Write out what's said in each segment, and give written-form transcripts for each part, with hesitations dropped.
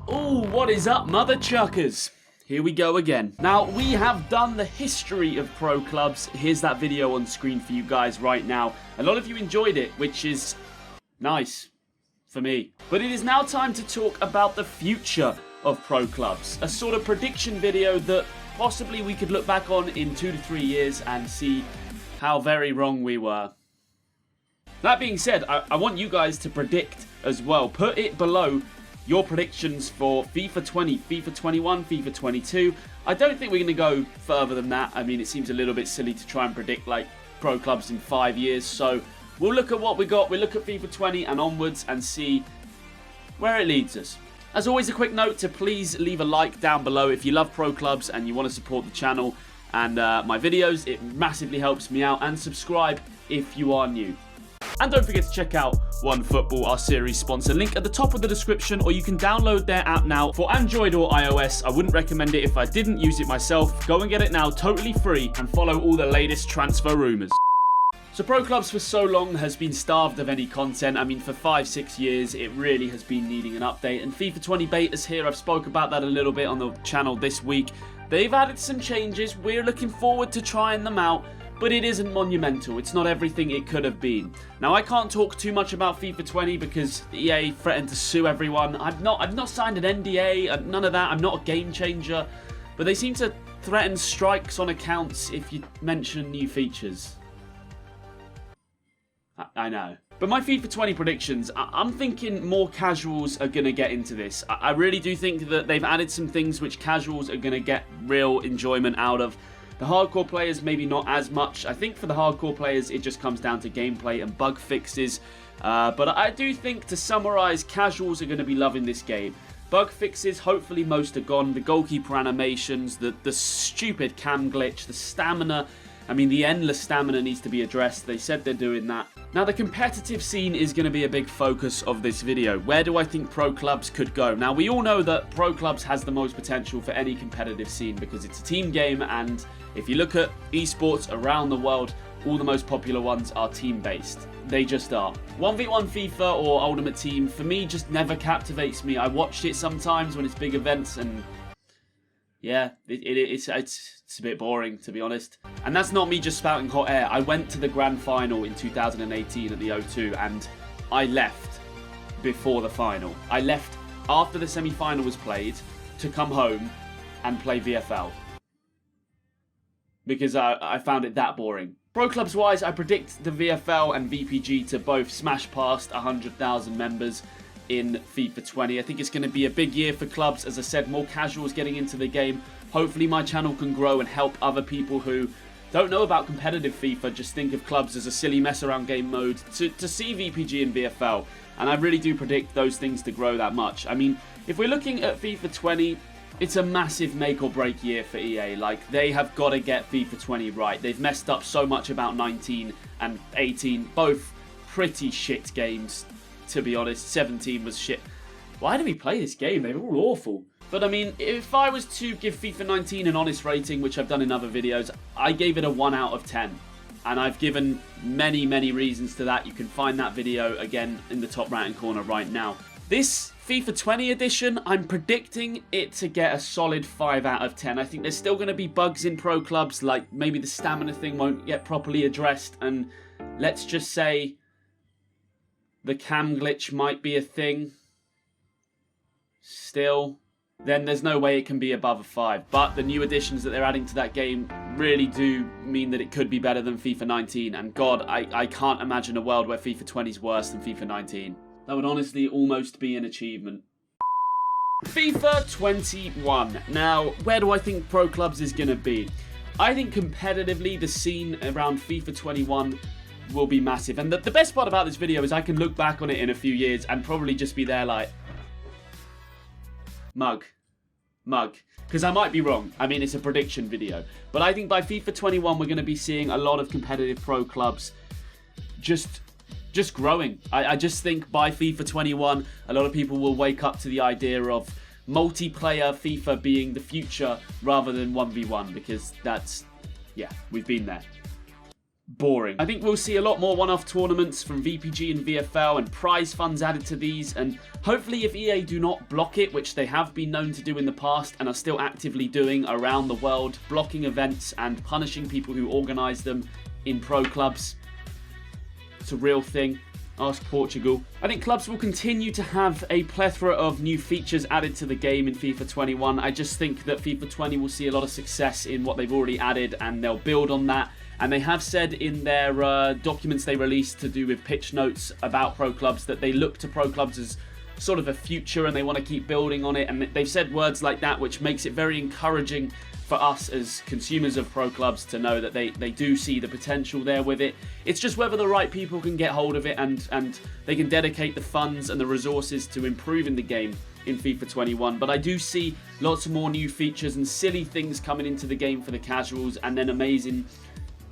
Ooh, what is up, mother chuckers? Here we go again. Now, we have done the history of pro clubs. Here's that video on screen for you guys right now. A lot of you enjoyed it, which is nice for me. But it is now time to talk about the future of pro clubs. A sort of prediction video that possibly we could look back on in 2 to 3 years and see how very wrong we were. That being said, I want you guys to predict as well. Put it below your predictions for FIFA 20, FIFA 21, FIFA 22. I don't think we're going to go further than that. I mean, it seems a little bit silly to try and predict like pro clubs in 5 years. So we'll look at what we got. We'll look at FIFA 20 and onwards and see where it leads us. As always, a quick note to please leave a like down below if you love pro clubs and you want to support the channel and my videos. It massively helps me out. And subscribe if you are new. And don't forget to check out OneFootball, our series sponsor. Link at the top of the description, or you can download their app now for Android or iOS. I wouldn't recommend it if I didn't use it myself. Go and get it now, totally free, and follow all the latest transfer rumours. So Pro Clubs for so long has been starved of any content. I mean, for 5-6 years, it really has been needing an update. And FIFA 20 beta's here. I've spoke about that a little bit on the channel this week. They've added some changes. We're looking forward to trying them out. But it isn't monumental. It's not everything it could have been. Now, I can't talk too much about FIFA 20 because EA threatened to sue everyone. I've not signed an NDA, none of that. I'm not a game changer. But they seem to threaten strikes on accounts if you mention new features. I know. But my FIFA 20 predictions, I'm thinking more casuals are going to get into this. I really do think that they've added some things which casuals are going to get real enjoyment out of. The hardcore players, maybe not as much. I think for the hardcore players, it just comes down to gameplay and bug fixes. But I do think, to summarise, casuals are going to be loving this game. Bug fixes, hopefully most are gone. The goalkeeper animations, the stupid cam glitch, the stamina. I mean, the endless stamina needs to be addressed. They said they're doing that. Now, the competitive scene is going to be a big focus of this video. Where do I think pro clubs could go? Now, we all know that pro clubs has the most potential for any competitive scene because it's a team game, and if you look at esports around the world, all the most popular ones are team-based. They just are. 1v1 FIFA or Ultimate Team, for me, just never captivates me. I watched it sometimes when it's big events, and yeah, it's a bit boring, to be honest. And that's not me just spouting hot air. I went to the grand final in 2018 at the O2, and I left before the final. I left after the semi-final was played to come home and play VFL. Because I found it that boring. Pro clubs wise, I predict the VFL and VPG to both smash past 100,000 members in FIFA 20. I think it's going to be a big year for clubs. As I said, more casuals getting into the game. Hopefully my channel can grow and help other people who don't know about competitive FIFA, just think of clubs as a silly mess around game mode, to see VPG and VFL. And I really do predict those things to grow that much. I mean, if we're looking at FIFA 20, it's a massive make or break year for EA. Like, they have got to get FIFA 20 right. They've messed up so much about 19 and 18. Both pretty shit games, to be honest. 17 was shit. Why did we play this game? They were all awful. But I mean, if I was to give FIFA 19 an honest rating, which I've done in other videos, I gave it a 1 out of 10. And I've given many, many reasons to that. You can find that video again in the top right-hand corner right now. This FIFA 20 edition, I'm predicting it to get a solid 5 out of 10. I think there's still going to be bugs in pro clubs, like maybe the stamina thing won't get properly addressed, and let's just say the cam glitch might be a thing still. Then there's no way it can be above a 5. But the new additions that they're adding to that game really do mean that it could be better than FIFA 19. And God, I can't imagine a world where FIFA 20 is worse than FIFA 19. That would honestly almost be an achievement. FIFA 21. Now, where do I think pro clubs is going to be? I think competitively, the scene around FIFA 21 will be massive. And the best part about this video is I can look back on it in a few years and probably just be there like, mug. Because I might be wrong. I mean, it's a prediction video. But I think by FIFA 21, we're going to be seeing a lot of competitive pro clubs just growing. I just think by FIFA 21, a lot of people will wake up to the idea of multiplayer FIFA being the future rather than 1v1, because that's, yeah, we've been there. boring. I think we'll see a lot more one-off tournaments from VPG and VFL and prize funds added to these, and hopefully if EA do not block it, which they have been known to do in the past and are still actively doing around the world, blocking events and punishing people who organise them in pro clubs. It's a real thing. Ask Portugal. I think clubs will continue to have a plethora of new features added to the game in FIFA 21. I just think that FIFA 20 will see a lot of success in what they've already added, and they'll build on that. And they have said in their documents they released to do with pitch notes about pro clubs that they look to pro clubs as sort of a future and they want to keep building on it. And they've said words like that, which makes it very encouraging for us as consumers of pro clubs to know that they do see the potential there with it. It's just whether the right people can get hold of it and they can dedicate the funds and the resources to improving the game in FIFA 21. But I do see lots more new features and silly things coming into the game for the casuals, and then amazing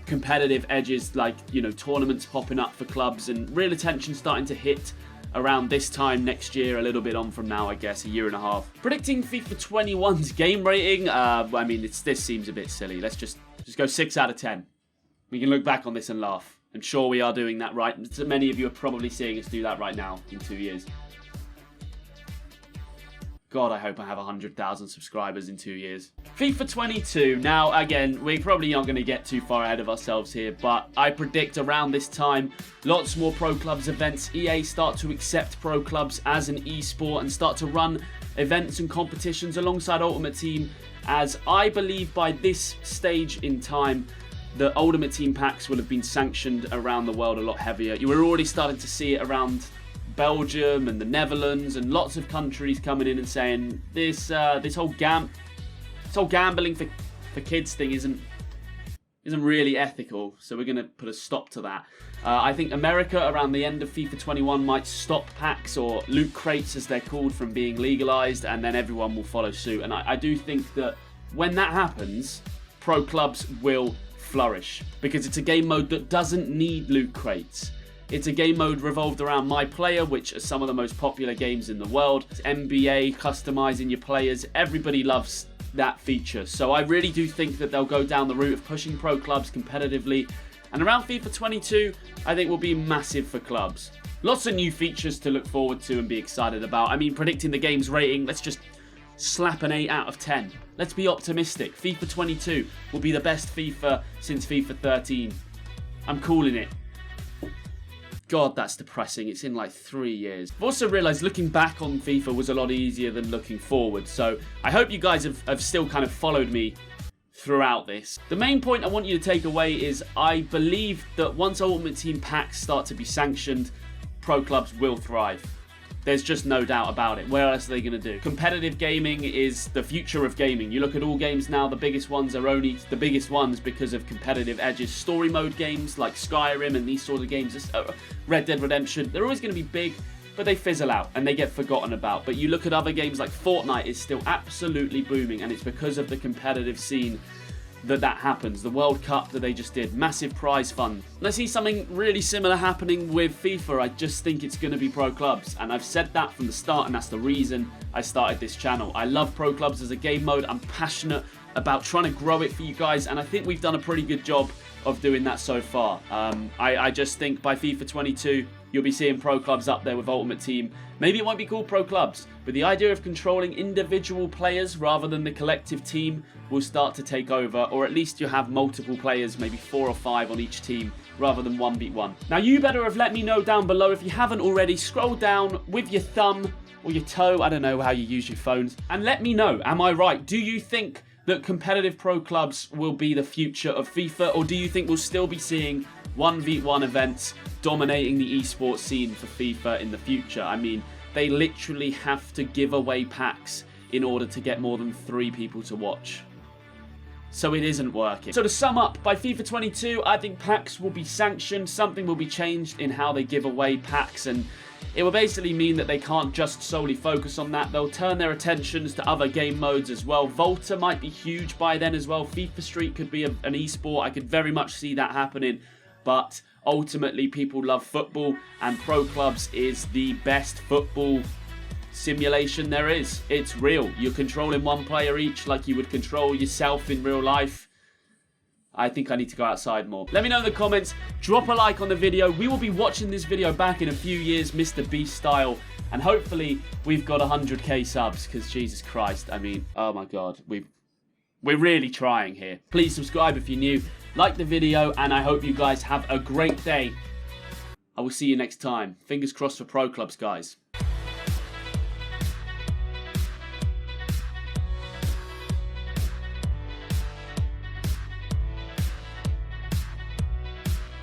competitive edges like, you know, tournaments popping up for clubs, and real attention starting to hit around this time next year, a little bit on from now, I guess, a year and a half. Predicting FIFA 21's game rating, I mean, this seems a bit silly. Let's just go 6 out of 10. We can look back on this and laugh. I'm sure we are doing that right. Many of you are probably seeing us do that right now in 2 years. God, I hope I have 100,000 subscribers in 2 years. FIFA 22. Now, again, we probably aren't going to get too far ahead of ourselves here, but I predict around this time, lots more pro clubs events. EA start to accept pro clubs as an esport and start to run events and competitions alongside Ultimate Team, as I believe by this stage in time, the Ultimate Team packs will have been sanctioned around the world a lot heavier. You were already starting to see it around Belgium and the Netherlands and lots of countries coming in and saying this whole gambling for kids thing isn't really ethical, so we're going to put a stop to that. I think America around the end of FIFA 21 might stop packs, or loot crates as they're called, from being legalized, and then everyone will follow suit. And I do think that when that happens, pro clubs will flourish, because it's a game mode that doesn't need loot crates. It's a game mode revolved around My Player, which are some of the most popular games in the world. It's NBA, customizing your players. Everybody loves that feature. So I really do think that they'll go down the route of pushing pro clubs competitively. And around FIFA 22, I think will be massive for clubs. Lots of new features to look forward to and be excited about. I mean, predicting the game's rating, let's just slap an 8 out of 10. Let's be optimistic. FIFA 22 will be the best FIFA since FIFA 13. I'm calling it. God, that's depressing. It's in like 3 years. I've also realised looking back on FIFA was a lot easier than looking forward. So I hope you guys have still kind of followed me throughout this. The main point I want you to take away is I believe that once Ultimate Team packs start to be sanctioned, pro clubs will thrive. There's just no doubt about it. Where else are they going to do? Competitive gaming is the future of gaming. You look at all games now, the biggest ones are only the biggest ones because of competitive edges. Story mode games like Skyrim and these sort of games, Red Dead Redemption, they're always going to be big, but they fizzle out and they get forgotten about. But you look at other games like Fortnite is still absolutely booming, and it's because of the competitive scene that happens. The World Cup that they just did, massive prize fund. And I see something really similar happening with FIFA. I just think it's going to be pro clubs, and I've said that from the start, and that's the reason I started this channel. I love pro clubs as a game mode. I'm passionate about trying to grow it for you guys, and I think we've done a pretty good job of doing that so far. I just think by FIFA 22 you'll be seeing pro clubs up there with Ultimate Team. Maybe it won't be called pro clubs, but the idea of controlling individual players rather than the collective team will start to take over, or at least you'll have multiple players, maybe 4 or 5 on each team, rather than 1v1. Now you better have let me know down below if you haven't already. Scroll down with your thumb or your toe, I don't know how you use your phones, and let me know, am I right? Do you think that competitive pro clubs will be the future of FIFA, or do you think we'll still be seeing 1v1 events dominating the esports scene for FIFA in the future? I mean, they literally have to give away packs in order to get more than 3 people to watch. So it isn't working. So to sum up, by FIFA 22, I think packs will be sanctioned. Something will be changed in how they give away packs, and it will basically mean that they can't just solely focus on that. They'll turn their attentions to other game modes as well. Volta might be huge by then as well. FIFA Street could be an esport. I could very much see that happening. But ultimately, people love football, and pro clubs is the best football simulation there is. It's real. You're controlling one player each like you would control yourself in real life. I think I need to go outside more. Let me know in the comments. Drop a like on the video. We will be watching this video back in a few years, Mr. Beast style. And hopefully we've got 100k subs, because Jesus Christ, I mean, oh my God, we're really trying here. Please subscribe if you're new, like the video, and I hope you guys have a great day. I will see you next time. Fingers crossed for Pro Clubs, guys.